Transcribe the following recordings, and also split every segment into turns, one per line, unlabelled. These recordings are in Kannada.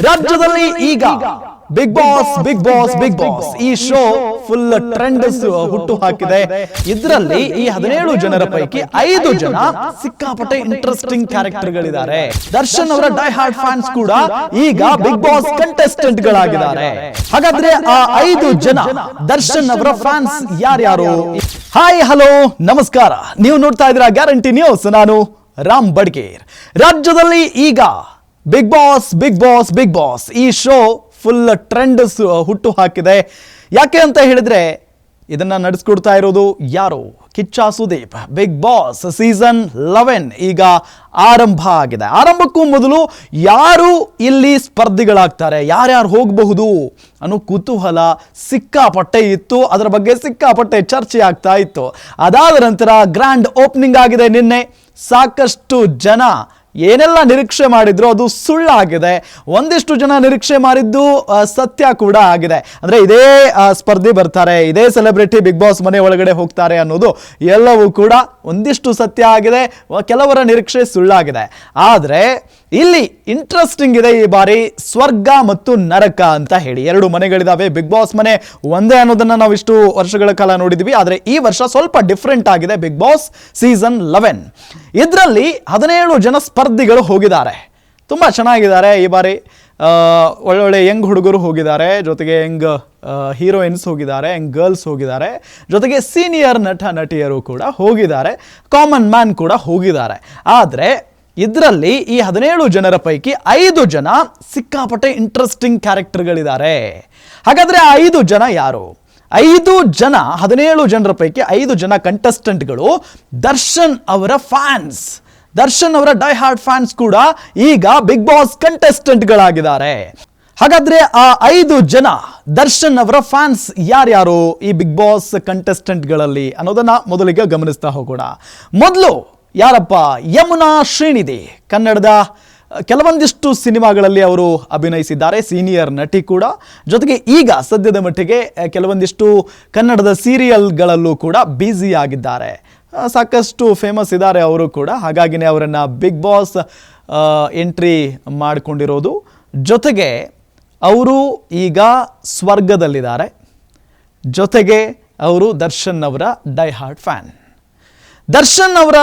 ರಾಜ್ಯದಲ್ಲಿ ಈಗ ಬಿಗ್ ಬಾಸ್ ಈ ಶೋ ಫುಲ್ ಟ್ರೆಂಡ್ ಹುಟ್ಟು ಹಾಕಿದೆ. ಇದರಲ್ಲಿ ಈ 17 ಜನರ ಪೈಕಿ 5 ಜನ ಸಿಕ್ಕಾಪಟ್ಟೆ ಇಂಟ್ರೆಸ್ಟಿಂಗ್ ಕ್ಯಾರೆಕ್ಟರ್ ಗಳಿದ್ದಾರೆ. ದರ್ಶನ್ ಅವರ ಡೈ ಹಾರ್ಡ್ ಫ್ಯಾನ್ಸ್ ಕೂಡ ಈಗ ಬಿಗ್ ಬಾಸ್ ಕಂಟೆಸ್ಟೆಂಟ್ ಗಳಾಗಿದ್ದಾರೆ. ಹಾಗಾದ್ರೆ ಆ 5 ಜನ ದರ್ಶನ್ ಅವರ ಫ್ಯಾನ್ಸ್ ಯಾರ್ಯಾರು? ಹಾಯ್ ಹಲೋ ನಮಸ್ಕಾರ, ನೀವು ನೋಡ್ತಾ ಇದ್ದೀರಾ ಗ್ಯಾರಂಟಿ ನ್ಯೂಸ್. ನಾನು ರಾಮ್ ಬಡ್ಗೇರ್. ರಾಜ್ಯದಲ್ಲಿ ಈಗ ಬಿಗ್ ಬಾಸ್ ಈ ಶೋ ಫುಲ್ ಟ್ರೆಂಡ್ ಹುಟ್ಟು ಹಾಕಿದೆ. ಯಾಕೆ ಅಂತ ಹೇಳಿದ್ರೆ ಇದನ್ನ ನಡೆಸ್ಕೊಡ್ತಾ ಇರೋದು ಯಾರು? Kichcha Sudeep. Bigg Boss season 11 ಈಗ ಆರಂಭ ಆಗಿದೆ. ಆರಂಭಕ್ಕೂ ಮೊದಲು ಯಾರು ಇಲ್ಲಿ ಸ್ಪರ್ಧಿಗಳಾಗ್ತಾರೆ, ಯಾರ್ಯಾರು ಹೋಗಬಹುದು ಅನ್ನೋ ಕುತೂಹಲ ಸಿಕ್ಕಾಪಟ್ಟೆ ಇತ್ತು. ಅದರ ಬಗ್ಗೆ ಸಿಕ್ಕಾಪಟ್ಟೆ ಚರ್ಚೆ ಆಗ್ತಾ ಇತ್ತು. ಅದಾದ ನಂತರ ಗ್ರ್ಯಾಂಡ್ ಓಪನಿಂಗ್ ಆಗಿದೆ ನಿನ್ನೆ. ಸಾಕಷ್ಟು ಜನ ಏನೆಲ್ಲ ನಿರೀಕ್ಷೆ ಮಾಡಿದ್ರು ಅದು ಸುಳ್ಳಾಗಿದೆ. ಒಂದಿಷ್ಟು ಜನ ನಿರೀಕ್ಷೆ ಮಾಡಿದ್ದು ಸತ್ಯ ಕೂಡ ಆಗಿದೆ. ಅಂದ್ರೆ ಇದೇ ಸ್ಪರ್ಧಿ ಬರ್ತಾರೆ, ಇದೇ ಸೆಲೆಬ್ರಿಟಿ ಬಿಗ್ ಬಾಸ್ ಮನೆ ಒಳಗಡೆ ಹೋಗ್ತಾರೆ ಅನ್ನೋದು ಎಲ್ಲವೂ ಕೂಡ ಒಂದಿಷ್ಟು ಸತ್ಯ ಆಗಿದೆ, ಕೆಲವರ ನಿರೀಕ್ಷೆ ಸುಳ್ಳಾಗಿದೆ. ಆದ್ರೆ ಇಲ್ಲಿ ಇಂಟ್ರೆಸ್ಟಿಂಗ್ ಇದೆ ಈ ಬಾರಿ ಸ್ವರ್ಗ ಮತ್ತು ನರಕ ಅಂತ ಹೇಳಿ 2 ಮನೆಗಳಿದಾವೆ. ಬಿಗ್ ಬಾಸ್ ಮನೆ ಒಂದೇ ಅನ್ನೋದನ್ನ ನಾವು ಇಷ್ಟು ವರ್ಷಗಳ ಕಾಲ ನೋಡಿದ್ವಿ. ಆದ್ರೆ ಈ ವರ್ಷ ಸ್ವಲ್ಪ ಡಿಫ್ರೆಂಟ್ ಆಗಿದೆ. ಬಿಗ್ ಬಾಸ್ ಸೀಸನ್ 11 ಇದರಲ್ಲಿ 17 ಜನ ಸ್ಪರ್ಧಿಗಳು ಹೋಗಿದ್ದಾರೆ. ತುಂಬಾ ಚೆನ್ನಾಗಿದ್ದಾರೆ ಈ ಬಾರಿ. ಒಳ್ಳೊಳ್ಳೆ ಯಂಗ್ ಹುಡುಗರು ಹೋಗಿದ್ದಾರೆ, ಜೊತೆಗೆ ಯಂಗ್ ಹೀರೋಯಿನ್ಸ್ ಹೋಗಿದ್ದಾರೆ, ಯಂಗ್ ಗರ್ಲ್ಸ್ ಹೋಗಿದ್ದಾರೆ, ಜೊತೆಗೆ ಸೀನಿಯರ್ ನಟ ನಟಿಯರು ಕೂಡ ಹೋಗಿದ್ದಾರೆ, ಕಾಮನ್ ಮ್ಯಾನ್ ಕೂಡ ಹೋಗಿದ್ದಾರೆ. ಆದರೆ ಇದರಲ್ಲಿ ಈ 17 ಜನರ ಪೈಕಿ 5 ಜನ ಸಿಕ್ಕಾಪಟ್ಟೆ ಇಂಟ್ರೆಸ್ಟಿಂಗ್ ಕ್ಯಾರೆಕ್ಟರ್ಗಳಿದ್ದಾರೆ. ಹಾಗಾದ್ರೆ ಆ 5 ಜನ ಯಾರು? 5 ಜನ 17 ಜನರ ಪೈಕಿ 5 ಜನ ಕಂಟೆಸ್ಟೆಂಟ್ಗಳು ದರ್ಶನ್ ಅವರ ಫ್ಯಾನ್ಸ್. ದರ್ಶನ್ ಅವರ ಡೈ ಹಾರ್ಡ್ ಫ್ಯಾನ್ಸ್ ಕೂಡ ಈಗ ಬಿಗ್ ಬಾಸ್ ಕಂಟೆಸ್ಟೆಂಟ್ಗಳಾಗಿದ್ದಾರೆ. ಹಾಗಾದ್ರೆ ಆ 5 ಜನ ದರ್ಶನ್ ಅವರ ಫ್ಯಾನ್ಸ್ ಯಾರ್ಯಾರು ಈ ಬಿಗ್ ಬಾಸ್ ಕಂಟೆಸ್ಟೆಂಟ್ಗಳಲ್ಲಿ ಅನ್ನೋದನ್ನ ಮೊದಲಿಗೆ ಗಮನಿಸ್ತಾ ಹೋಗೋಣ. ಮೊದಲು ಯಾರಪ್ಪ? ಯಮುನಾ ಶ್ರೀನಿಧಿ. ಕನ್ನಡದ ಕೆಲವೊಂದಿಷ್ಟು ಸಿನಿಮಾಗಳಲ್ಲಿ ಅವರು ಅಭಿನಯಿಸಿದ್ದಾರೆ, ಸೀನಿಯರ್ ನಟಿ ಕೂಡ. ಜೊತೆಗೆ ಈಗ ಸದ್ಯದ ಮಟ್ಟಿಗೆ ಕೆಲವೊಂದಿಷ್ಟು ಕನ್ನಡದ ಸೀರಿಯಲ್ಗಳಲ್ಲೂ ಕೂಡ ಬ್ಯುಸಿ ಆಗಿದ್ದಾರೆ. ಸಾಕಷ್ಟು ಫೇಮಸ್ ಇದ್ದಾರೆ ಅವರು ಕೂಡ. ಹಾಗಾಗಿನೇ ಅವರನ್ನು ಬಿಗ್ ಬಾಸ್ ಎಂಟ್ರಿ ಮಾಡಿಕೊಂಡಿರೋದು. ಜೊತೆಗೆ ಅವರು ಈಗ ಸ್ವರ್ಗದಲ್ಲಿದ್ದಾರೆ. ಜೊತೆಗೆ ಅವರು ದರ್ಶನ್ ಅವರ ಡೈ ಹಾರ್ಡ್ ಫ್ಯಾನ್. ದರ್ಶನ್ ಅವರ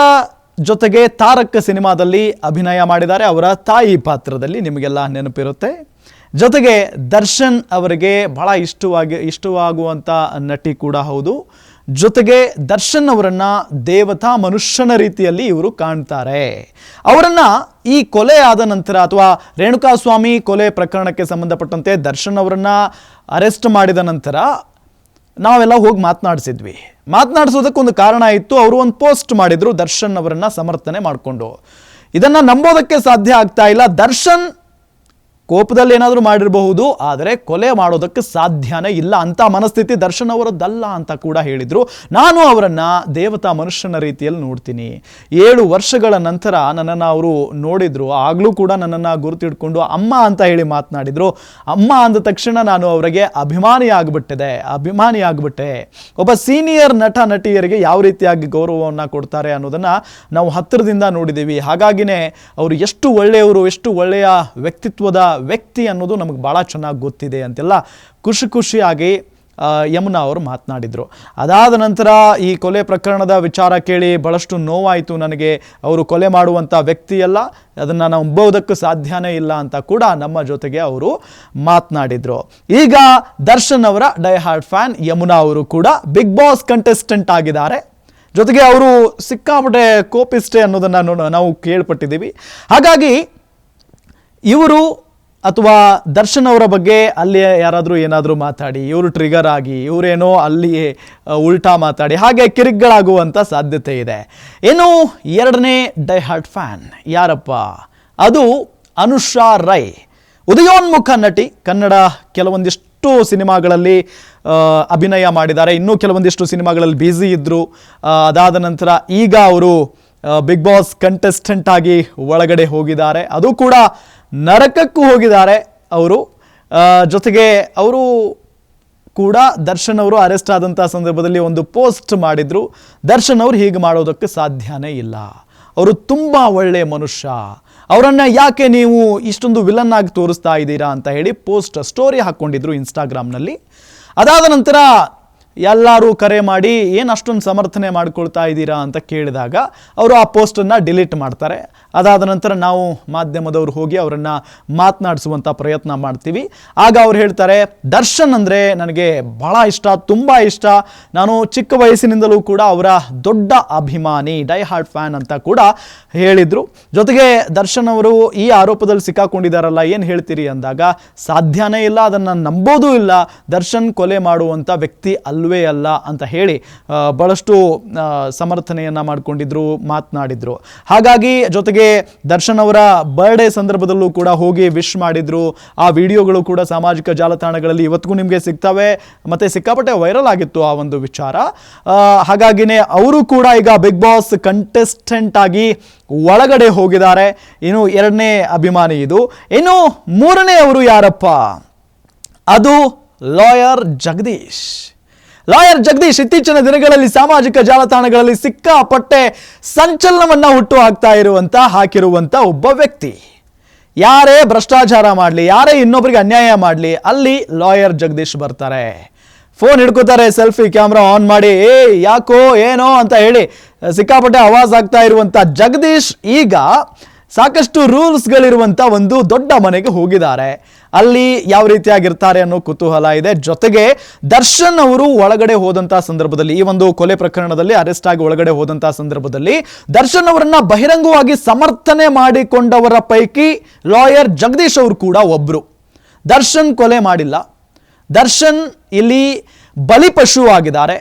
ಜೊತೆಗೆ ತಾರಕ್ ಸಿನಿಮಾದಲ್ಲಿ ಅಭಿನಯ ಮಾಡಿದ್ದಾರೆ, ಅವರ ತಾಯಿ ಪಾತ್ರದಲ್ಲಿ, ನಿಮಗೆಲ್ಲ ನೆನಪಿರುತ್ತೆ. ಜೊತೆಗೆ ದರ್ಶನ್ ಅವರಿಗೆ ಬಹಳ ಇಷ್ಟವಾಗುವಂಥ ನಟಿ ಕೂಡ ಹೌದು. ಜೊತೆಗೆ ದರ್ಶನ್ ಅವರನ್ನ ದೇವತಾ ಮನುಷ್ಯನ ರೀತಿಯಲ್ಲಿ ಇವರು ಕಾಣ್ತಾರೆ. ಅವರನ್ನ ಈ ಕೊಲೆ ಆದ ನಂತರ ಅಥವಾ ರೇಣುಕಾಸ್ವಾಮಿ ಕೊಲೆ ಪ್ರಕರಣಕ್ಕೆ ಸಂಬಂಧಪಟ್ಟಂತೆ ದರ್ಶನ್ ಅವರನ್ನ ಅರೆಸ್ಟ್ ಮಾಡಿದ ನಂತರ ನಾವೆಲ್ಲ ಹೋಗಿ ಮಾತನಾಡಿಸೋದಕ್ಕೊಂದು ಕಾರಣ ಇತ್ತು. ಅವರು ಒಂದು ಪೋಸ್ಟ್ ಮಾಡಿದ್ರು ದರ್ಶನ್ ಅವರನ್ನ ಸಮರ್ಥನೆ ಮಾಡಿಕೊಂಡು. ಇದನ್ನ ನಂಬೋದಕ್ಕೆ ಸಾಧ್ಯ ಆಗ್ತಾ ಇಲ್ಲ. ದರ್ಶನ್ ಕೋಪದಲ್ಲಿ ಏನಾದರೂ ಮಾಡಿರಬಹುದು, ಆದರೆ ಕೊಲೆ ಮಾಡೋದಕ್ಕೆ ಸಾಧ್ಯನೇ ಇಲ್ಲ ಅಂತ ಮನಸ್ಥಿತಿ ದರ್ಶನ್ ಅವರದ್ದಲ್ಲ ಅಂತ ಕೂಡ ಹೇಳಿದ್ರು. ನಾನು ಅವರನ್ನ ದೇವತಾ ಮನುಷ್ಯನ ರೀತಿಯಲ್ಲಿ ನೋಡ್ತೀನಿ. 7 ವರ್ಷಗಳ ನಂತರ ನನ್ನನ್ನು ಅವರು ನೋಡಿದ್ರು. ಆಗಲೂ ಕೂಡ ನನ್ನನ್ನು ಗುರುತಿಡ್ಕೊಂಡು ಅಮ್ಮ ಅಂತ ಹೇಳಿ ಮಾತನಾಡಿದ್ರು. ಅಮ್ಮ ಅಂದ ತಕ್ಷಣ ನಾನು ಅವರಿಗೆ ಅಭಿಮಾನಿ ಆಗಿಬಿಟ್ಟೆ. ಒಬ್ಬ ಸೀನಿಯರ್ ನಟ ನಟಿಯರಿಗೆ ಯಾವ ರೀತಿಯಾಗಿ ಗೌರವವನ್ನು ಕೊಡ್ತಾರೆ ಅನ್ನೋದನ್ನ ನಾವು ಹತ್ತಿರದಿಂದ ನೋಡಿದ್ದೀವಿ. ಹಾಗಾಗಿನೇ ಅವರು ಎಷ್ಟು ಒಳ್ಳೆಯವರು, ಎಷ್ಟು ಒಳ್ಳೆಯ ವ್ಯಕ್ತಿತ್ವದ ವ್ಯಕ್ತಿ ಅನ್ನೋದು ನಮಗೆ ಭಾಳ ಚೆನ್ನಾಗಿ ಗೊತ್ತಿದೆ ಅಂತೆಲ್ಲ ಖುಷಿಯಾಗಿ ಯಮುನಾ ಅವರು ಮಾತನಾಡಿದರು. ಅದಾದ ನಂತರ ಈ ಕೊಲೆ ಪ್ರಕರಣದ ವಿಚಾರ ಕೇಳಿ ಬಹಳಷ್ಟು ನೋವಾಯಿತು ನನಗೆ. ಅವರು ಕೊಲೆ ಮಾಡುವಂಥ ವ್ಯಕ್ತಿಯಲ್ಲ, ಅದನ್ನು ನಾವು ನಂಬೋದಕ್ಕೂ ಸಾಧ್ಯನೇ ಇಲ್ಲ ಅಂತ ಕೂಡ ನಮ್ಮ ಜೊತೆಗೆ ಅವರು ಮಾತನಾಡಿದರು. ಈಗ ದರ್ಶನ್ ಅವರ ಡೈ ಹಾರ್ಡ್ ಫ್ಯಾನ್ ಯಮುನಾ ಅವರು ಕೂಡ ಬಿಗ್ ಬಾಸ್ ಕಂಟೆಸ್ಟೆಂಟ್ ಆಗಿದ್ದಾರೆ. ಜೊತೆಗೆ ಅವರು ಸಿಕ್ಕಾಪಟ್ಟೆ ಕೋಪಿಸ್ಟೆ ಅನ್ನೋದನ್ನು ನಾವು ಕೇಳ್ಪಟ್ಟಿದ್ದೀವಿ. ಹಾಗಾಗಿ ಇವರು ಅಥವಾ ದರ್ಶನ್ ಅವರ ಬಗ್ಗೆ ಅಲ್ಲಿ ಯಾರಾದರೂ ಏನಾದರೂ ಮಾತಾಡಿ ಇವರು ಟ್ರಿಗರ್ ಆಗಿ ಇವರೇನೋ ಅಲ್ಲಿ ಉಲ್ಟಾ ಮಾತಾಡಿ ಹಾಗೆ ಕಿರಿಕ್ಗಳಾಗುವಂಥ ಸಾಧ್ಯತೆ ಇದೆ. ಇನ್ನು 2ನೇ ಡೈ ಹಾರ್ಡ್ ಫ್ಯಾನ್ ಯಾರಪ್ಪ? ಅದು ಅನುಷಾ ರೈ. ಉದಯೋನ್ಮುಖ ನಟಿ. ಕನ್ನಡ ಕೆಲವೊಂದಿಷ್ಟು ಸಿನಿಮಾಗಳಲ್ಲಿ ಅಭಿನಯ ಮಾಡಿದ್ದಾರೆ, ಇನ್ನೂ ಕೆಲವೊಂದಿಷ್ಟು ಸಿನಿಮಾಗಳಲ್ಲಿ ಬ್ಯುಸಿ ಇದ್ದರು. ಅದಾದ ನಂತರ ಈಗ ಅವರು ಬಿಗ್ ಬಾಸ್ ಕಂಟೆಸ್ಟೆಂಟ್ ಆಗಿ ಒಳಗಡೆ ಹೋಗಿದ್ದಾರೆ. ಅದು ಕೂಡ ನರಕಕ್ಕೂ ಹೋಗಿದ್ದಾರೆ ಅವರು. ಜೊತೆಗೆ ಅವರು ಕೂಡ ದರ್ಶನ್ ಅವರು ಅರೆಸ್ಟ್ ಆದಂಥ ಸಂದರ್ಭದಲ್ಲಿ ಒಂದು ಪೋಸ್ಟ್ ಮಾಡಿದ್ರು. ದರ್ಶನ್ ಅವರು ಹೀಗೆ ಮಾಡೋದಕ್ಕೆ ಸಾಧ್ಯನೇ ಇಲ್ಲ, ಅವರು ತುಂಬ ಒಳ್ಳೆಯ ಮನುಷ್ಯ, ಅವರನ್ನ ಯಾಕೆ ನೀವು ಇಷ್ಟೊಂದು ವಿಲನ್ ಆಗಿ ತೋರಿಸ್ತಾ ಇದ್ದೀರಾ ಅಂತ ಹೇಳಿ ಸ್ಟೋರಿ ಹಾಕ್ಕೊಂಡಿದ್ರು ಇನ್ಸ್ಟಾಗ್ರಾಮ್ನಲ್ಲಿ. ಅದಾದ ನಂತರ ಎಲ್ಲರೂ ಕರೆ ಮಾಡಿ ಏನು ಅಷ್ಟೊಂದು ಸಮರ್ಥನೆ ಮಾಡ್ಕೊಳ್ತಾ ಇದ್ದೀರಾ ಅಂತ ಕೇಳಿದಾಗ ಅವರು ಆ ಪೋಸ್ಟನ್ನು ಡಿಲೀಟ್ ಮಾಡ್ತಾರೆ. ಅದಾದ ನಂತರ ನಾವು ಮಾಧ್ಯಮದವರು ಹೋಗಿ ಅವರನ್ನು ಮಾತನಾಡಿಸುವಂಥ ಪ್ರಯತ್ನ ಮಾಡ್ತೀವಿ. ಆಗ ಅವ್ರು ಹೇಳ್ತಾರೆ, ದರ್ಶನ್ ಅಂದರೆ ನನಗೆ ಭಾಳ ಇಷ್ಟ, ತುಂಬ ಇಷ್ಟ. ನಾನು ಚಿಕ್ಕ ವಯಸ್ಸಿನಿಂದಲೂ ಕೂಡ ಅವರ ದೊಡ್ಡ ಅಭಿಮಾನಿ, ಡೈ ಹಾರ್ಟ್ ಫ್ಯಾನ್ ಅಂತ ಕೂಡ ಹೇಳಿದರು. ಜೊತೆಗೆ ದರ್ಶನ್ ಅವರು ಈ ಆರೋಪದಲ್ಲಿ ಸಿಕ್ಕಾಕೊಂಡಿದ್ದಾರಲ್ಲ, ಏನು ಹೇಳ್ತೀರಿ ಅಂದಾಗ ಸಾಧ್ಯನೇ ಇಲ್ಲ, ಅದನ್ನು ನಂಬೋದೂ ಇಲ್ಲ, ದರ್ಶನ್ ಕೊಲೆ ಮಾಡುವಂಥ ವ್ಯಕ್ತಿ ಅಲ್ವೇ ಅಲ್ಲ ಅಂತ ಹೇಳಿ ಬಹಳಷ್ಟು ಸಮರ್ಥನೆಯನ್ನು ಮಾಡಿಕೊಂಡಿದ್ರು, ಮಾತನಾಡಿದ್ರು. ಹಾಗಾಗಿ ಜೊತೆಗೆ ದರ್ಶನ್ ಅವರ ಬರ್ಡೇ ಸಂದರ್ಭದಲ್ಲೂ ಕೂಡ ಹೋಗಿ ವಿಶ್ ಮಾಡಿದ್ರು. ಆ ವಿಡಿಯೋಗಳು ಕೂಡ ಸಾಮಾಜಿಕ ಜಾಲತಾಣಗಳಲ್ಲಿ ಇವತ್ತಿಗೂ ನಿಮಗೆ ಸಿಗ್ತವೆ, ಮತ್ತೆ ಸಿಕ್ಕಾಪಟ್ಟೆ ವೈರಲ್ ಆಗಿತ್ತು ಆ ಒಂದು ವಿಚಾರ. ಹಾಗಾಗಿನೇ ಅವರು ಕೂಡ ಈಗ ಬಿಗ್ ಬಾಸ್ ಕಂಟೆಸ್ಟೆಂಟ್ ಆಗಿ ಒಳಗಡೆ ಹೋಗಿದ್ದಾರೆ. ಇನ್ನು 2ನೇ ಅಭಿಮಾನಿ ಇದು. ಇನ್ನು 3ನೇ ಅವರು ಯಾರಪ್ಪ? ಅದು ಲಾಯರ್ ಜಗದೀಶ್. ಲಾಯರ್ ಜಗದೀಶ್ ಇತ್ತೀಚಿನ ದಿನಗಳಲ್ಲಿ ಸಾಮಾಜಿಕ ಜಾಲತಾಣಗಳಲ್ಲಿ ಸಿಕ್ಕಾಪಟ್ಟೆ ಸಂಚಲನವನ್ನ ಹಾಕಿರುವಂತ ಒಬ್ಬ ವ್ಯಕ್ತಿ. ಯಾರೇ ಭ್ರಷ್ಟಾಚಾರ ಮಾಡಲಿ, ಯಾರೇ ಇನ್ನೊಬ್ಬರಿಗೆ ಅನ್ಯಾಯ ಮಾಡಲಿ, ಅಲ್ಲಿ ಲಾಯರ್ ಜಗದೀಶ್ ಬರ್ತಾರೆ. ಫೋನ್ ಹಿಡ್ಕೋತಾರೆ, ಸೆಲ್ಫಿ ಕ್ಯಾಮ್ರಾ ಆನ್ ಮಾಡಿ, ಯಾಕೋ ಏನೋ ಅಂತ ಹೇಳಿ ಸಿಕ್ಕಾಪಟ್ಟೆ ಆವಾಜ್ ಆಗ್ತಾ ಇರುವಂತ ಜಗದೀಶ್ ಈಗ ಸಾಕಷ್ಟು ರೂಲ್ಸ್ಗಳಿರುವಂಥ ಒಂದು ದೊಡ್ಡ ಮನೆಗೆ ಹೋಗಿದ್ದಾರೆ. ಅಲ್ಲಿ ಯಾವ ರೀತಿಯಾಗಿರ್ತಾರೆ ಅನ್ನೋ ಕುತೂಹಲ ಇದೆ. ಜೊತೆಗೆ ದರ್ಶನ್ ಅವರು ಒಳಗಡೆ ಹೋದಂಥ ಸಂದರ್ಭದಲ್ಲಿ, ಈ ಒಂದು ಕೊಲೆ ಪ್ರಕರಣದಲ್ಲಿ ಅರೆಸ್ಟ್ ಆಗಿ ಒಳಗಡೆ ಹೋದಂಥ ಸಂದರ್ಭದಲ್ಲಿ ದರ್ಶನ್ ಅವರನ್ನ ಬಹಿರಂಗವಾಗಿ ಸಮರ್ಥನೆ ಮಾಡಿಕೊಂಡವರ ಪೈಕಿ ಲಾಯರ್ ಜಗದೀಶ್ ಅವರು ಕೂಡ ಒಬ್ರು. ದರ್ಶನ್ ಕೊಲೆ ಮಾಡಿಲ್ಲ, ದರ್ಶನ್ ಇಲ್ಲಿ ಬಲಿಪಶು ಆಗಿದ್ದಾರೆ,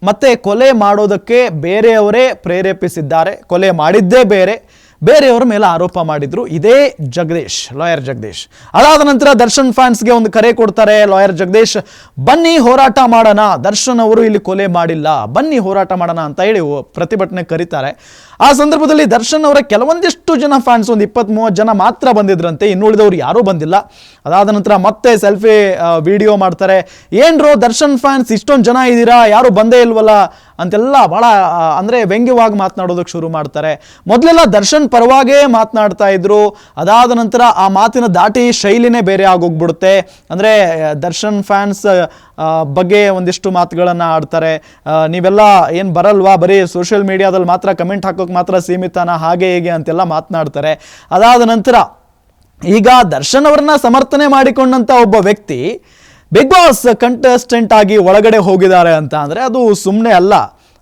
ಮತ್ತೆ ಕೊಲೆ ಮಾಡೋದಕ್ಕೆ ಬೇರೆಯವರೇ ಪ್ರೇರೇಪಿಸಿದ್ದಾರೆ, ಕೊಲೆ ಮಾಡಿದ್ದೇ ಬೇರೆಯವರ ಮೇಲೆ ಆರೋಪ ಮಾಡಿದ್ರು ಇದೇ ಜಗದೀಶ್, ಲಾಯರ್ ಜಗದೀಶ್. ಅದಾದ ನಂತರ ದರ್ಶನ್ ಫ್ಯಾನ್ಸ್ಗೆ ಒಂದು ಕರೆ ಕೊಡ್ತಾರೆ ಲಾಯರ್ ಜಗದೀಶ್, ಬನ್ನಿ ಹೋರಾಟ ಮಾಡೋಣ, ದರ್ಶನ್ ಅವರು ಇಲ್ಲಿ ಕೊಲೆ ಮಾಡಿಲ್ಲ, ಬನ್ನಿ ಹೋರಾಟ ಮಾಡೋಣ ಅಂತ ಹೇಳಿ ಪ್ರತಿಭಟನೆ ಕರೀತಾರೆ. ಆ ಸಂದರ್ಭದಲ್ಲಿ ದರ್ಶನ್ ಅವರ ಕೆಲವೊಂದಿಷ್ಟು ಜನ ಫ್ಯಾನ್ಸ್, ಒಂದು 20-30 ಜನ ಮಾತ್ರ ಬಂದಿದ್ರಂತೆ, ಇನ್ನುಳಿದವರು ಯಾರೂ ಬಂದಿಲ್ಲ. ಅದಾದ ನಂತರ ಮತ್ತೆ ಸೆಲ್ಫಿ ವಿಡಿಯೋ ಮಾಡ್ತಾರೆ. ಏನ್ರೋ ದರ್ಶನ್ ಫ್ಯಾನ್ಸ್ ಇಷ್ಟೊಂದು ಜನ ಇದ್ದೀರಾ, ಯಾರು ಬಂದೇ ಇಲ್ವಲ್ಲ ಅಂತೆಲ್ಲ ಬಹಳ ಅಂದರೆ ವ್ಯಂಗ್ಯವಾಗಿ ಮಾತನಾಡೋದಕ್ಕೆ ಶುರು ಮಾಡ್ತಾರೆ. ಮೊದಲೆಲ್ಲ ದರ್ಶನ್ ಪರವಾಗೇ ಮಾತನಾಡ್ತಾ ಇದ್ರು, ಅದಾದ ನಂತರ ಆ ಮಾತಿನ ದಾಟಿ ಶೈಲಿನೇ ಬೇರೆ ಆಗೋಗ್ಬಿಡುತ್ತೆ. ಅಂದರೆ ದರ್ಶನ್ ಫ್ಯಾನ್ಸ್ ಬಗ್ಗೆ ಒಂದಿಷ್ಟು ಮಾತುಗಳನ್ನು ಆಡ್ತಾರೆ, ನೀವೆಲ್ಲ ಏನು ಬರಲ್ವಾ, ಬರೀ ಸೋಷಿಯಲ್ ಮೀಡಿಯಾದಲ್ಲಿ ಮಾತ್ರ ಕಮೆಂಟ್ ಹಾಕೋಕೆ ಮಾತ್ರ ಸೀಮಿತನ, ಹಾಗೆ ಹೇಗೆ ಅಂತೆಲ್ಲ ಮಾತನಾಡ್ತಾರೆ. ಅದಾದ ನಂತರ ಈಗ ದರ್ಶನ್ ಅವರನ್ನ ಸಮರ್ಥನೆ ಮಾಡಿಕೊಂಡಂಥ ಒಬ್ಬ ವ್ಯಕ್ತಿ ಬಿಗ್ ಬಾಸ್ ಕಂಟೆಸ್ಟೆಂಟ್ ಆಗಿ ಒಳಗಡೆ ಹೋಗಿದ್ದಾರೆ ಅಂತ ಅಂದರೆ ಅದು ಸುಮ್ಮನೆ ಅಲ್ಲ.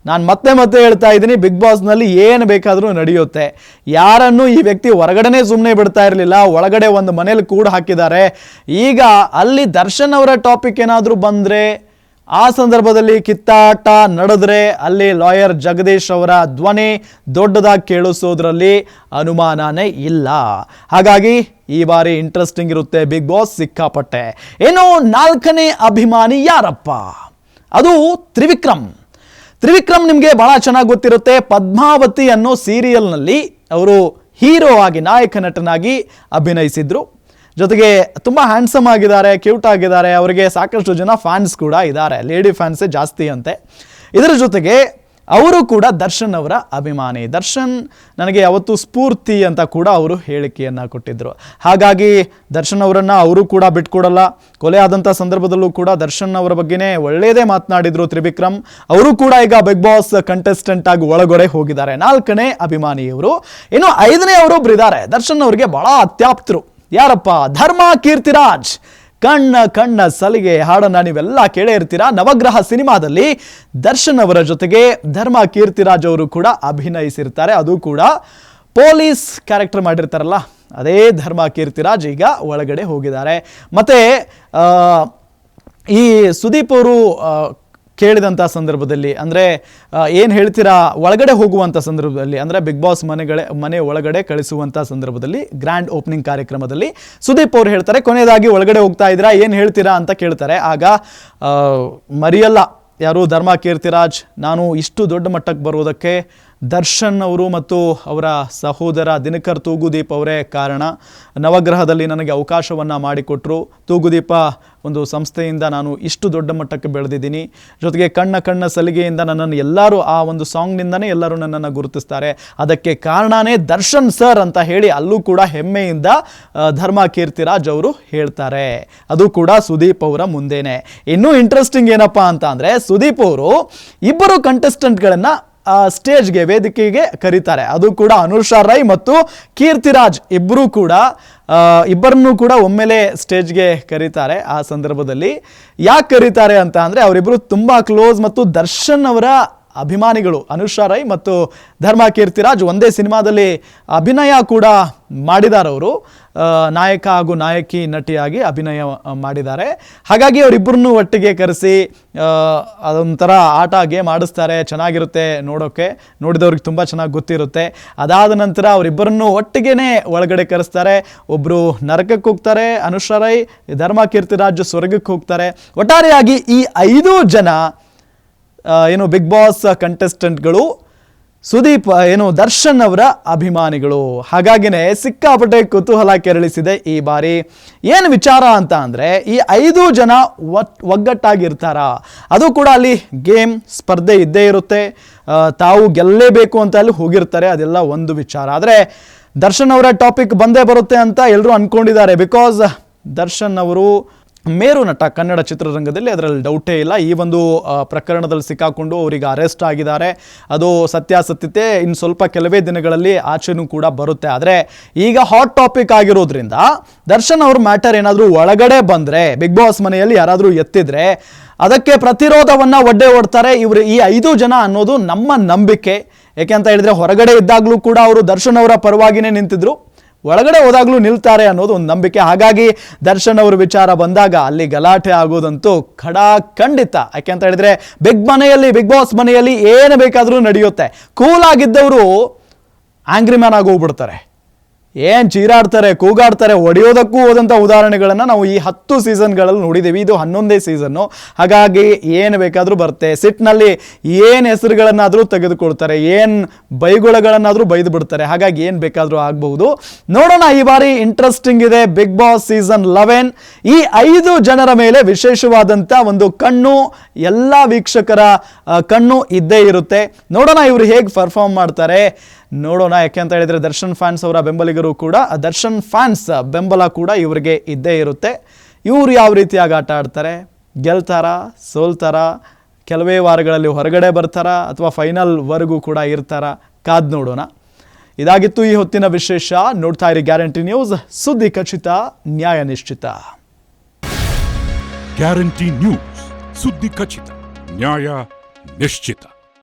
ನಾನು ಮತ್ತೆ ಹೇಳ್ತಾ ಇದ್ದೀನಿ, ಬಿಗ್ ಬಾಸ್ನಲ್ಲಿ ಏನು ಬೇಕಾದರೂ ನಡೆಯುತ್ತೆ. ಯಾರನ್ನು ಈ ವ್ಯಕ್ತಿ ಹೊರಗಡೆನೇ ಸುಮ್ಮನೆ ಬಿಡ್ತಾ ಇರಲಿಲ್ಲ, ಒಳಗಡೆ ಒಂದು ಮನೇಲಿ ಕೂಡ ಹಾಕಿದ್ದಾರೆ. ಈಗ ಅಲ್ಲಿ ದರ್ಶನ್ ಅವರ ಟಾಪಿಕ್ ಏನಾದರೂ ಬಂದರೆ, ಆ ಸಂದರ್ಭದಲ್ಲಿ ಕಿತ್ತಾಟ ನಡೆದ್ರೆ ಅಲ್ಲಿ ಲಾಯರ್ ಜಗದೀಶ್ ಅವರ ಧ್ವನಿ ದೊಡ್ಡದಾಗಿ ಕೇಳಿಸೋದ್ರಲ್ಲಿ ಅನುಮಾನನೇ ಇಲ್ಲ. ಹಾಗಾಗಿ ಈ ಬಾರಿ ಇಂಟ್ರೆಸ್ಟಿಂಗ್ ಇರುತ್ತೆ ಬಿಗ್ ಬಾಸ್ ಸಿಕ್ಕಾಪಟ್ಟೆ. ಏನು 4ನೇ ಅಭಿಮಾನಿ ಯಾರಪ್ಪ? ಅದು ತ್ರಿವಿಕ್ರಮ್. ನಿಮಗೆ ಬಹಳ ಚೆನ್ನಾಗಿ ಗೊತ್ತಿರುತ್ತೆ, ಪದ್ಮಾವತಿ ಅನ್ನೋ ಸೀರಿಯಲ್ನಲ್ಲಿ ಅವರು ಹೀರೋ ಆಗಿ, ನಾಯಕ ನಟನಾಗಿ ಅಭಿನಯಿಸಿದ್ರು. ಜೊತೆಗೆ ತುಂಬ ಹ್ಯಾಂಡ್ಸಮ್ ಆಗಿದ್ದಾರೆ, ಕ್ಯೂಟ್ ಆಗಿದ್ದಾರೆ, ಅವರಿಗೆ ಸಾಕಷ್ಟು ಜನ ಫ್ಯಾನ್ಸ್ ಕೂಡ ಇದ್ದಾರೆ, ಲೇಡಿ ಫ್ಯಾನ್ಸೇ ಜಾಸ್ತಿ ಅಂತೆ. ಇದರ ಜೊತೆಗೆ ಅವರು ಕೂಡ ದರ್ಶನ್ ಅವರ ಅಭಿಮಾನಿ. ದರ್ಶನ್ ನನಗೆ ಯಾವತ್ತೂ ಸ್ಫೂರ್ತಿ ಅಂತ ಕೂಡ ಅವರು ಹೇಳಿಕೆಯನ್ನು ಕೊಟ್ಟಿದ್ದರು. ಹಾಗಾಗಿ ದರ್ಶನ್ ಅವರನ್ನು ಅವರು ಕೂಡ ಬಿಟ್ಕೊಡಲ್ಲ. ಕೊಲೆ ಆದಂಥ ಸಂದರ್ಭದಲ್ಲೂ ಕೂಡ ದರ್ಶನ್ ಅವರ ಬಗ್ಗೆನೇ ಒಳ್ಳೆಯದೇ ಮಾತನಾಡಿದರು ತ್ರಿವಿಕ್ರಮ್. ಅವರು ಕೂಡ ಈಗ ಬಿಗ್ ಬಾಸ್ ಕಂಟೆಸ್ಟೆಂಟ್ ಆಗಿ ಒಳಗಡೆ ಹೋಗಿದ್ದಾರೆ. 4ನೇ ಅಭಿಮಾನಿ ಇವರು. ಇನ್ನು 5ನೇ ಅವರೊಬ್ರು ಇದ್ದಾರೆ, ದರ್ಶನ್ ಅವರಿಗೆ ಬಹಳ ಅತ್ಯಾಪ್ತರು. ಯಾರಪ್ಪ? ಧರ್ಮ ಕೀರ್ತಿರಾಜ್. ಕಣ್ಣ ಸಲಿಗೆ ಹಾಡನ್ನ ನೀವೆಲ್ಲ ಕೇಳೇ ಇರ್ತೀರಾ. ನವಗ್ರಹ ಸಿನಿಮಾದಲ್ಲಿ ದರ್ಶನ್ ಅವರ ಜೊತೆಗೆ ಧರ್ಮ ಕೀರ್ತಿರಾಜ್ ಅವರು ಕೂಡ ಅಭಿನಯಿಸಿರ್ತಾರೆ. ಅದು ಕೂಡ ಪೊಲೀಸ್ ಕ್ಯಾರೆಕ್ಟರ್ ಮಾಡಿರ್ತಾರಲ್ಲ, ಅದೇ ಧರ್ಮ ಕೀರ್ತಿರಾಜ್ ಈಗ ಒಳಗಡೆ ಹೋಗಿದ್ದಾರೆ. ಮತ್ತೆ ಈ ಸುದೀಪ್ ಅವರು ಕೇಳಿದಂಥ ಸಂದರ್ಭದಲ್ಲಿ, ಅಂದರೆ ಏನು ಹೇಳ್ತೀರಾ ಒಳಗಡೆ ಹೋಗುವಂಥ ಸಂದರ್ಭದಲ್ಲಿ, ಅಂದರೆ ಬಿಗ್ ಬಾಸ್ ಮನೆ ಒಳಗಡೆ ಕಳಿಸುವಂಥ ಸಂದರ್ಭದಲ್ಲಿ ಗ್ರ್ಯಾಂಡ್ ಓಪನಿಂಗ್ ಕಾರ್ಯಕ್ರಮದಲ್ಲಿ ಸುದೀಪ್ ಅವರು ಹೇಳ್ತಾರೆ, ಕೊನೆಯದಾಗಿ ಒಳಗಡೆ ಹೋಗ್ತಾ ಇದ್ದೀರಾ, ಏನು ಹೇಳ್ತೀರಾ ಅಂತ ಕೇಳ್ತಾರೆ. ಆಗ ಮರಿಯಲ್ಲ ಯಾರು ಧರ್ಮ ಕೀರ್ತಿರಾಜ್, ನಾನು ಇಷ್ಟು ದೊಡ್ಡ ಮಟ್ಟಕ್ಕೆ ಬರೋದಕ್ಕೆ ದರ್ಶನ್ ಅವರು ಮತ್ತು ಅವರ ಸಹೋದರ ದಿನಕರ್ ತೂಗುದೀಪ್ ಅವರೇ ಕಾರಣ. ನವಗ್ರಹದಲ್ಲಿ ನನಗೆ ಅವಕಾಶವನ್ನು ಮಾಡಿಕೊಟ್ರು. ತೂಗುದೀಪ ಒಂದು ಸಂಸ್ಥೆಯಿಂದ ನಾನು ಇಷ್ಟು ದೊಡ್ಡ ಮಟ್ಟಕ್ಕೆ ಬೆಳೆದಿದ್ದೀನಿ. ಜೊತೆಗೆ ಕಣ್ಣ ಸಲಿಗೆಯಿಂದ ನನ್ನನ್ನು ಎಲ್ಲರೂ ಆ ಒಂದು ಸಾಂಗ್ನಿಂದನೇ ಎಲ್ಲರೂ ನನ್ನನ್ನು ಗುರುತಿಸ್ತಾರೆ. ಅದಕ್ಕೆ ಕಾರಣನೇ ದರ್ಶನ್ ಸರ್ ಅಂತ ಹೇಳಿ ಅಲ್ಲೂ ಕೂಡ ಹೆಮ್ಮೆಯಿಂದ ಧರ್ಮ ಕೀರ್ತಿರಾಜ್ ಅವರು ಹೇಳ್ತಾರೆ. ಅದು ಕೂಡ ಸುದೀಪ್ ಅವರ ಮುಂದೆನೆ. ಇನ್ನೂ ಇಂಟ್ರೆಸ್ಟಿಂಗ್ ಏನಪ್ಪಾ ಅಂತ ಅಂದರೆ, ಸುದೀಪ್ ಅವರು ಇಬ್ಬರು ಕಂಟೆಸ್ಟೆಂಟ್ಗಳನ್ನು ಸ್ಟೇಜ್ಗೆ, ವೇದಿಕೆಗೆ ಕರೀತಾರೆ. ಅದು ಕೂಡ ಅನುಷಾ ರೈ ಮತ್ತು ಕೀರ್ತಿರಾಜ್ ಇಬ್ಬರನ್ನು ಕೂಡ ಒಮ್ಮೆಲೆ ಸ್ಟೇಜ್ಗೆ ಕರೀತಾರೆ. ಆ ಸಂದರ್ಭದಲ್ಲಿ ಯಾಕೆ ಕರೀತಾರೆ ಅಂತ ಅಂದರೆ, ಅವರಿಬ್ಬರು ತುಂಬ ಕ್ಲೋಸ್ ಮತ್ತು ದರ್ಶನ್ ಅವರ ಅಭಿಮಾನಿಗಳು. ಅನುಷಾ ರೈ ಮತ್ತು ಧರ್ಮ ಕೀರ್ತಿರಾಜ್ ಒಂದೇ ಸಿನಿಮಾದಲ್ಲಿ ಅಭಿನಯ ಕೂಡ ಮಾಡಿದ್ದಾರೆ. ಅವರು ನಾಯಕ ಹಾಗೂ ನಾಯಕಿ ನಟಿಯಾಗಿ ಅಭಿನಯ ಮಾಡಿದ್ದಾರೆ. ಹಾಗಾಗಿ ಅವರಿಬ್ಬರನ್ನು ಒಟ್ಟಿಗೆ ಕರೆಸಿ ಅದೊಂಥರ ಆಟ ಗೇಮ್ ಆಡಿಸ್ತಾರೆ. ಚೆನ್ನಾಗಿರುತ್ತೆ ನೋಡೋಕ್ಕೆ, ನೋಡಿದವ್ರಿಗೆ ತುಂಬ ಚೆನ್ನಾಗಿ ಗೊತ್ತಿರುತ್ತೆ. ಅದಾದ ನಂತರ ಅವರಿಬ್ಬರನ್ನು ಒಟ್ಟಿಗೆನೇ ಒಳಗಡೆ ಕರೆಸ್ತಾರೆ. ಒಬ್ಬರು ನರಕಕ್ಕೆ ಹೋಗ್ತಾರೆ ಅನುಷಾ ರೈ, ಧರ್ಮ ಕೀರ್ತಿರಾಜ್ ಸ್ವರ್ಗಕ್ಕೆ ಹೋಗ್ತಾರೆ. ಒಟ್ಟಾರೆಯಾಗಿ ಈ 5 ಜನ ಬಿಗ್ ಬಾಸ್ ಕಂಟೆಸ್ಟೆಂಟ್ಗಳು ದರ್ಶನ್ ಅವರ ಅಭಿಮಾನಿಗಳು. ಹಾಗಾಗಿನೇ ಸಿಕ್ಕಾಪಟ್ಟೆ ಕುತೂಹಲ ಕೆರಳಿಸಿದೆ ಈ ಬಾರಿ. ಏನು ವಿಚಾರ ಅಂತ ಅಂದರೆ, ಈ 5 ಜನ ಒಗ್ಗಟ್ಟಾಗಿರ್ತಾರ? ಅದು ಕೂಡ ಅಲ್ಲಿ ಗೇಮ್ ಸ್ಪರ್ಧೆ ಇದ್ದೇ ಇರುತ್ತೆ. ತಾವು ಗೆಲ್ಲೇಬೇಕು ಅಂತ ಅಲ್ಲಿ ಹೋಗಿರ್ತಾರೆ. ಅದೆಲ್ಲ ಒಂದು ವಿಚಾರ. ಆದರೆ ದರ್ಶನ್ ಅವರ ಟಾಪಿಕ್ ಬಂದೇ ಬರುತ್ತೆ ಅಂತ ಎಲ್ಲರೂ ಅಂದ್ಕೊಂಡಿದ್ದಾರೆ. ಬಿಕಾಸ್ ದರ್ಶನ್ ಅವರು ಮೇರು ನಟ ಕನ್ನಡ ಚಿತ್ರರಂಗದಲ್ಲಿ, ಅದರಲ್ಲಿ ಡೌಟೇ ಇಲ್ಲ. ಈ ಒಂದು ಪ್ರಕರಣದಲ್ಲಿ ಸಿಕ್ಕಾಕೊಂಡು ಅವರಿಗೆ ಅರೆಸ್ಟ್ ಆಗಿದ್ದಾರೆ. ಅದು ಸತ್ಯಾಸತ್ಯತೆ ಇನ್ನು ಸ್ವಲ್ಪ ಕೆಲವೇ ದಿನಗಳಲ್ಲಿ ಆಚೆನೂ ಕೂಡ ಬರುತ್ತೆ. ಆದರೆ ಈಗ ಹಾಟ್ ಟಾಪಿಕ್ ಆಗಿರೋದ್ರಿಂದ ದರ್ಶನ್ ಅವ್ರ ಮ್ಯಾಟರ್ ಏನಾದರೂ ಒಳಗಡೆ ಬಂದರೆ, ಬಿಗ್ ಬಾಸ್ ಮನೆಯಲ್ಲಿ ಯಾರಾದರೂ ಎತ್ತಿದ್ರೆ ಅದಕ್ಕೆ ಪ್ರತಿರೋಧವನ್ನು ಒಡ್ತಾರೆ ಇವರು ಈ 5 ಜನ ಅನ್ನೋದು ನಮ್ಮ ನಂಬಿಕೆ. ಯಾಕೆ ಅಂತ ಹೇಳಿದ್ರೆ, ಹೊರಗಡೆ ಇದ್ದಾಗಲೂ ಕೂಡ ಅವರು ದರ್ಶನ್ ಅವರ ಪರವಾಗಿನೇ ನಿಂತಿದ್ರು, ಒಳಗಡೆ ಹೋದಾಗ್ಲೂ ನಿಲ್ತಾರೆ ಅನ್ನೋದು ಒಂದು ನಂಬಿಕೆ. ಹಾಗಾಗಿ ದರ್ಶನ್ ಅವ್ರ ವಿಚಾರ ಬಂದಾಗ ಅಲ್ಲಿ ಗಲಾಟೆ ಆಗೋದಂತೂ ಖಂಡಿತ. ಯಾಕೆ ಅಂತ ಹೇಳಿದ್ರೆ, ಬಿಗ್ ಬಾಸ್ ಮನೆಯಲ್ಲಿ ಏನು ಬೇಕಾದರೂ ನಡೆಯುತ್ತೆ. ಕೂಲ್ ಆಗಿದ್ದವರು ಆಂಗ್ರಿ ಮ್ಯಾನ್ ಆಗೋಗ್ಬಿಡ್ತಾರೆ. ಏನು ಚೀರಾಡ್ತಾರೆ, ಕೂಗಾಡ್ತಾರೆ, ಹೊಡೆಯೋದಕ್ಕೂ ಹೋದಂಥ ಉದಾಹರಣೆಗಳನ್ನು ನಾವು ಈ 10 ಸೀಸನ್ಗಳಲ್ಲಿ ನೋಡಿದ್ದೀವಿ. ಇದು 11ನೇ ಸೀಸನ್ನು. ಹಾಗಾಗಿ ಏನು ಬೇಕಾದರೂ ಬರುತ್ತೆ. ಸಿಟ್ನಲ್ಲಿ ಏನು ಹೆಸರುಗಳನ್ನಾದರೂ ತೆಗೆದುಕೊಳ್ತಾರೆ, ಏನು ಬೈಗುಳಗಳನ್ನಾದರೂ ಬೈದು ಬಿಡ್ತಾರೆ. ಹಾಗಾಗಿ ಏನು ಬೇಕಾದರೂ ಆಗಬಹುದು. ನೋಡೋಣ, ಈ ಬಾರಿ ಇಂಟ್ರೆಸ್ಟಿಂಗ್ ಇದೆ ಬಿಗ್ ಬಾಸ್ ಸೀಸನ್ 11. ಈ 5 ಜನರ ಮೇಲೆ ವಿಶೇಷವಾದಂಥ ಒಂದು ಕಣ್ಣು, ಎಲ್ಲ ವೀಕ್ಷಕರ ಕಣ್ಣು ಇದ್ದೇ ಇರುತ್ತೆ. ನೋಡೋಣ ಇವರು ಹೇಗೆ ಪರ್ಫಾರ್ಮ್ ಮಾಡ್ತಾರೆ, ನೋಡೋಣ. ಯಾಕೆ ಅಂತ ಹೇಳಿದರೆ, ದರ್ಶನ್ ಫ್ಯಾನ್ಸ್ ಅವರ ಬೆಂಬಲಿಗರು ಕೂಡ, ದರ್ಶನ್ ಫ್ಯಾನ್ಸ್ ಬೆಂಬಲ ಕೂಡ ಇವರಿಗೆ ಇದ್ದೇ ಇರುತ್ತೆ. ಇವರು ಯಾವ ರೀತಿಯಾಗಿ ಆಟ ಆಡ್ತಾರೆ, ಗೆಲ್ತಾರಾ, ಸೋಲ್ತಾರಾ, ಕೆಲವೇ ವಾರಗಳಲ್ಲಿ ಹೊರಗಡೆ ಬರ್ತಾರಾ, ಅಥವಾ ಫೈನಲ್ವರೆಗೂ ಕೂಡ ಇರ್ತಾರಾ, ಕಾದ್ ನೋಡೋಣ. ಇದಾಗಿತ್ತು ಈ ಹೊತ್ತಿನ ವಿಶೇಷ. ನೋಡ್ತಾ ಇರಿ ಗ್ಯಾರಂಟಿ ನ್ಯೂಸ್, ಸುದ್ದಿ ಖಚಿತ, ನ್ಯಾಯ ನಿಶ್ಚಿತ.
ಗ್ಯಾರಂಟಿ ನ್ಯೂಸ್, ಸುದ್ದಿ ಖಚಿತ, ನ್ಯಾಯ ನಿಶ್ಚಿತ.